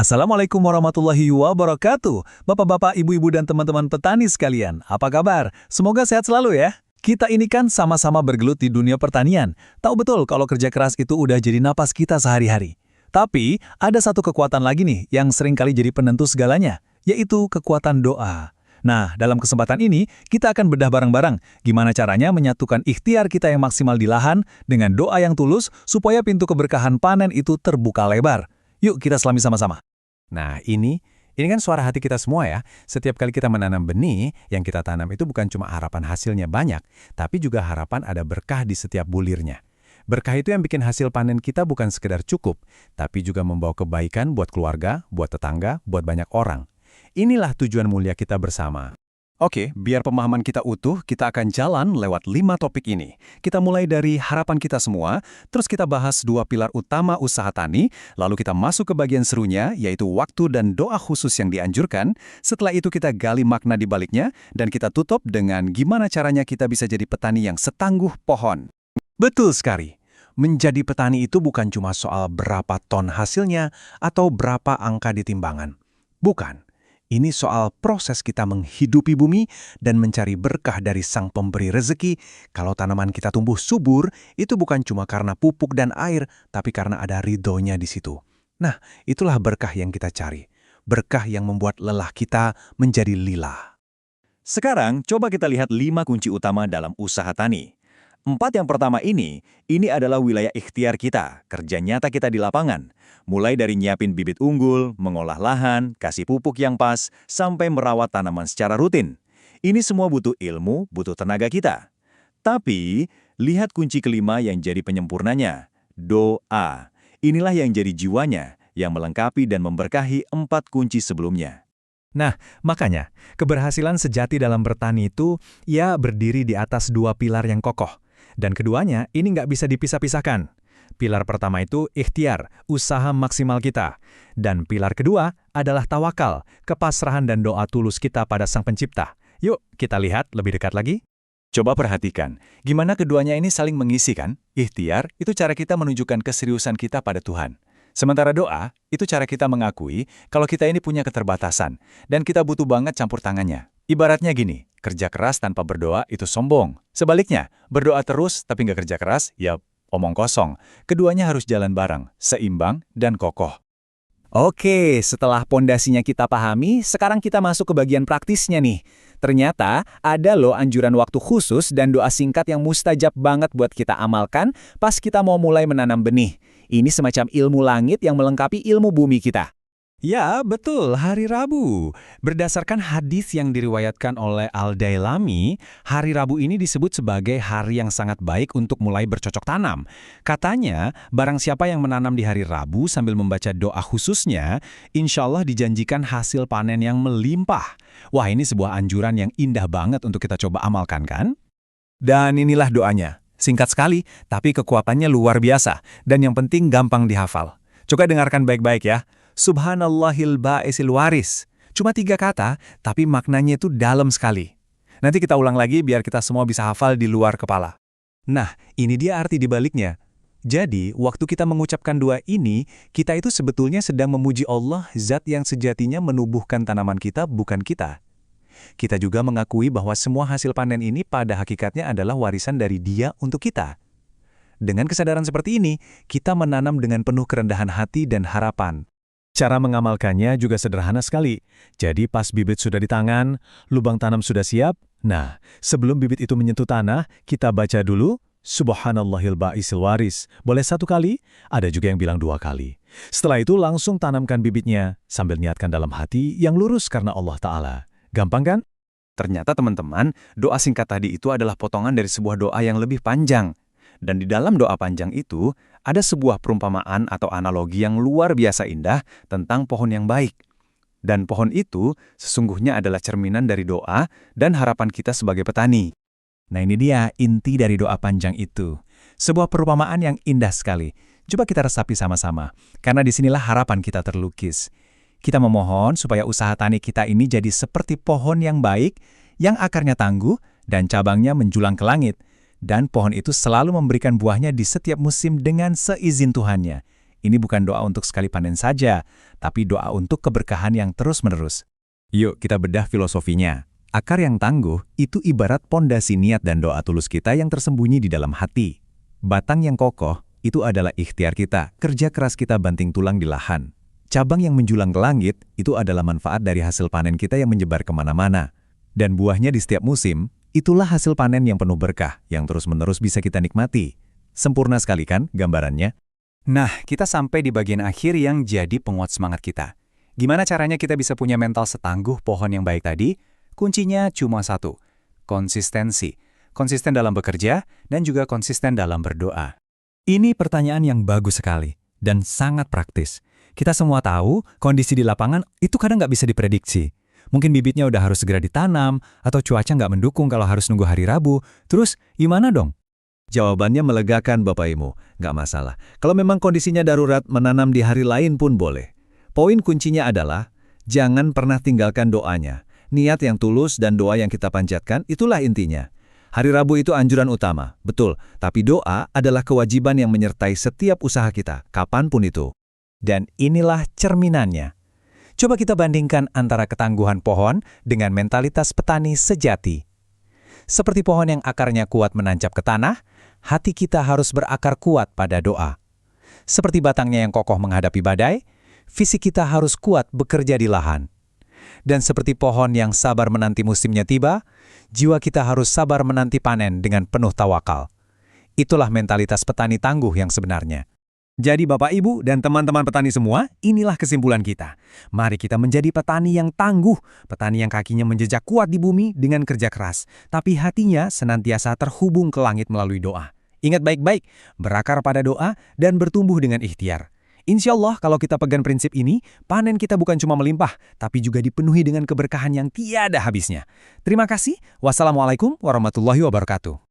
Assalamualaikum warahmatullahi wabarakatuh. Bapak-bapak, ibu-ibu, dan teman-teman petani sekalian, apa kabar? Semoga sehat selalu ya. Kita ini kan sama-sama bergelut di dunia pertanian. Tahu betul kalau kerja keras itu udah jadi napas kita sehari-hari. Tapi, ada satu kekuatan lagi nih yang sering kali jadi penentu segalanya, yaitu kekuatan doa. Nah, dalam kesempatan ini, kita akan bedah bareng-bareng gimana caranya menyatukan ikhtiar kita yang maksimal di lahan dengan doa yang tulus supaya pintu keberkahan panen itu terbuka lebar. Yuk kita selami sama-sama. Nah, ini kan suara hati kita semua ya. Setiap kali kita menanam benih, yang kita tanam itu bukan cuma harapan hasilnya banyak, tapi juga harapan ada berkah di setiap bulirnya. Berkah itu yang bikin hasil panen kita bukan sekedar cukup, tapi juga membawa kebaikan buat keluarga, buat tetangga, buat banyak orang. Inilah tujuan mulia kita bersama. Oke, biar pemahaman kita utuh, kita akan jalan lewat 5 topik ini. Kita mulai dari harapan kita semua, terus kita bahas 2 pilar utama usaha tani, lalu kita masuk ke bagian serunya, yaitu waktu dan doa khusus yang dianjurkan. Setelah itu kita gali makna di baliknya, dan kita tutup dengan gimana caranya kita bisa jadi petani yang setangguh pohon. Betul sekali. Menjadi petani itu bukan cuma soal berapa ton hasilnya atau berapa angka di timbangan. Bukan. Ini soal proses kita menghidupi bumi dan mencari berkah dari Sang Pemberi rezeki. Kalau tanaman kita tumbuh subur, itu bukan cuma karena pupuk dan air, tapi karena ada ridhonya di situ. Nah, itulah berkah yang kita cari. Berkah yang membuat lelah kita menjadi lillah. Sekarang, coba kita lihat 5 kunci utama dalam usaha tani. 4 yang pertama ini adalah wilayah ikhtiar kita, kerja nyata kita di lapangan. Mulai dari nyiapin bibit unggul, mengolah lahan, kasih pupuk yang pas, sampai merawat tanaman secara rutin. Ini semua butuh ilmu, butuh tenaga kita. Tapi, lihat kunci kelima yang jadi penyempurnanya, doa. Inilah yang jadi jiwanya, yang melengkapi dan memberkahi 4 kunci sebelumnya. Nah, makanya, keberhasilan sejati dalam bertani itu, ya berdiri di atas 2 pilar yang kokoh. Dan keduanya, ini nggak bisa dipisah-pisahkan. Pilar pertama itu ikhtiar, usaha maksimal kita. Dan pilar kedua adalah tawakal, kepasrahan dan doa tulus kita pada Sang Pencipta. Yuk, kita lihat lebih dekat lagi. Coba perhatikan, gimana keduanya ini saling mengisi kan? Ikhtiar itu cara kita menunjukkan keseriusan kita pada Tuhan. Sementara doa, itu cara kita mengakui kalau kita ini punya keterbatasan, dan kita butuh banget campur tangannya. Ibaratnya gini, kerja keras tanpa berdoa itu sombong. Sebaliknya, berdoa terus tapi nggak kerja keras, ya omong kosong. Keduanya harus jalan bareng, seimbang dan kokoh. Oke, setelah pondasinya kita pahami, sekarang kita masuk ke bagian praktisnya nih. Ternyata ada loh anjuran waktu khusus dan doa singkat yang mustajab banget buat kita amalkan pas kita mau mulai menanam benih. Ini semacam ilmu langit yang melengkapi ilmu bumi kita. Ya, betul, hari Rabu. Berdasarkan hadis yang diriwayatkan oleh Al-Dailami, hari Rabu ini disebut sebagai hari yang sangat baik untuk mulai bercocok tanam. Katanya, barang siapa yang menanam di hari Rabu sambil membaca doa khususnya, insya Allah dijanjikan hasil panen yang melimpah. Wah, ini sebuah anjuran yang indah banget untuk kita coba amalkan, kan? Dan inilah doanya. Singkat sekali, tapi kekuatannya luar biasa. Dan yang penting gampang dihafal. Coba dengarkan baik-baik ya. Subhanallahil ba'isil waris. Cuma 3 kata, tapi maknanya itu dalam sekali. Nanti kita ulang lagi biar kita semua bisa hafal di luar kepala. Nah, ini dia arti dibaliknya. Jadi, waktu kita mengucapkan doa ini, kita itu sebetulnya sedang memuji Allah, zat yang sejatinya menubuhkan tanaman kita, bukan kita. Kita juga mengakui bahwa semua hasil panen ini pada hakikatnya adalah warisan dari Dia untuk kita. Dengan kesadaran seperti ini, kita menanam dengan penuh kerendahan hati dan harapan. Cara mengamalkannya juga sederhana sekali. Jadi pas bibit sudah di tangan, lubang tanam sudah siap. Nah, sebelum bibit itu menyentuh tanah, kita baca dulu, Subhanallahil ba'isil waris. Boleh 1 kali, ada juga yang bilang 2 kali. Setelah itu langsung tanamkan bibitnya, sambil niatkan dalam hati yang lurus karena Allah Ta'ala. Gampang kan? Ternyata teman-teman, doa singkat tadi itu adalah potongan dari sebuah doa yang lebih panjang. Dan di dalam doa panjang itu, ada sebuah perumpamaan atau analogi yang luar biasa indah tentang pohon yang baik. Dan pohon itu sesungguhnya adalah cerminan dari doa dan harapan kita sebagai petani. Nah ini dia inti dari doa panjang itu. Sebuah perumpamaan yang indah sekali. Coba kita resapi sama-sama, karena disinilah harapan kita terlukis. Kita memohon supaya usaha tani kita ini jadi seperti pohon yang baik, yang akarnya tangguh dan cabangnya menjulang ke langit. Dan pohon itu selalu memberikan buahnya di setiap musim dengan seizin Tuhannya. Ini bukan doa untuk sekali panen saja, tapi doa untuk keberkahan yang terus-menerus. Yuk kita bedah filosofinya. Akar yang tangguh itu ibarat pondasi niat dan doa tulus kita yang tersembunyi di dalam hati. Batang yang kokoh itu adalah ikhtiar kita, kerja keras kita banting tulang di lahan. Cabang yang menjulang ke langit itu adalah manfaat dari hasil panen kita yang menyebar kemana-mana. Dan buahnya di setiap musim, itulah hasil panen yang penuh berkah, yang terus-menerus bisa kita nikmati. Sempurna sekali kan gambarannya? Nah, kita sampai di bagian akhir yang jadi penguat semangat kita. Gimana caranya kita bisa punya mental setangguh pohon yang baik tadi? Kuncinya cuma satu, konsistensi. Konsisten dalam bekerja dan juga konsisten dalam berdoa. Ini pertanyaan yang bagus sekali dan sangat praktis. Kita semua tahu kondisi di lapangan itu kadang nggak bisa diprediksi. Mungkin bibitnya udah harus segera ditanam, atau cuaca nggak mendukung kalau harus nunggu hari Rabu. Terus gimana dong? Jawabannya melegakan Bapak Ibu, nggak masalah. Kalau memang kondisinya darurat, menanam di hari lain pun boleh. Poin kuncinya adalah, jangan pernah tinggalkan doanya. Niat yang tulus dan doa yang kita panjatkan, itulah intinya. Hari Rabu itu anjuran utama, betul. Tapi doa adalah kewajiban yang menyertai setiap usaha kita, kapanpun itu. Dan inilah cerminannya. Coba kita bandingkan antara ketangguhan pohon dengan mentalitas petani sejati. Seperti pohon yang akarnya kuat menancap ke tanah, hati kita harus berakar kuat pada doa. Seperti batangnya yang kokoh menghadapi badai, fisik kita harus kuat bekerja di lahan. Dan seperti pohon yang sabar menanti musimnya tiba, jiwa kita harus sabar menanti panen dengan penuh tawakal. Itulah mentalitas petani tangguh yang sebenarnya. Jadi Bapak Ibu dan teman-teman petani semua, inilah kesimpulan kita. Mari kita menjadi petani yang tangguh, petani yang kakinya menjejak kuat di bumi dengan kerja keras, tapi hatinya senantiasa terhubung ke langit melalui doa. Ingat baik-baik, berakar pada doa dan bertumbuh dengan ikhtiar. Insya Allah kalau kita pegang prinsip ini, panen kita bukan cuma melimpah, tapi juga dipenuhi dengan keberkahan yang tiada habisnya. Terima kasih. Wassalamualaikum warahmatullahi wabarakatuh.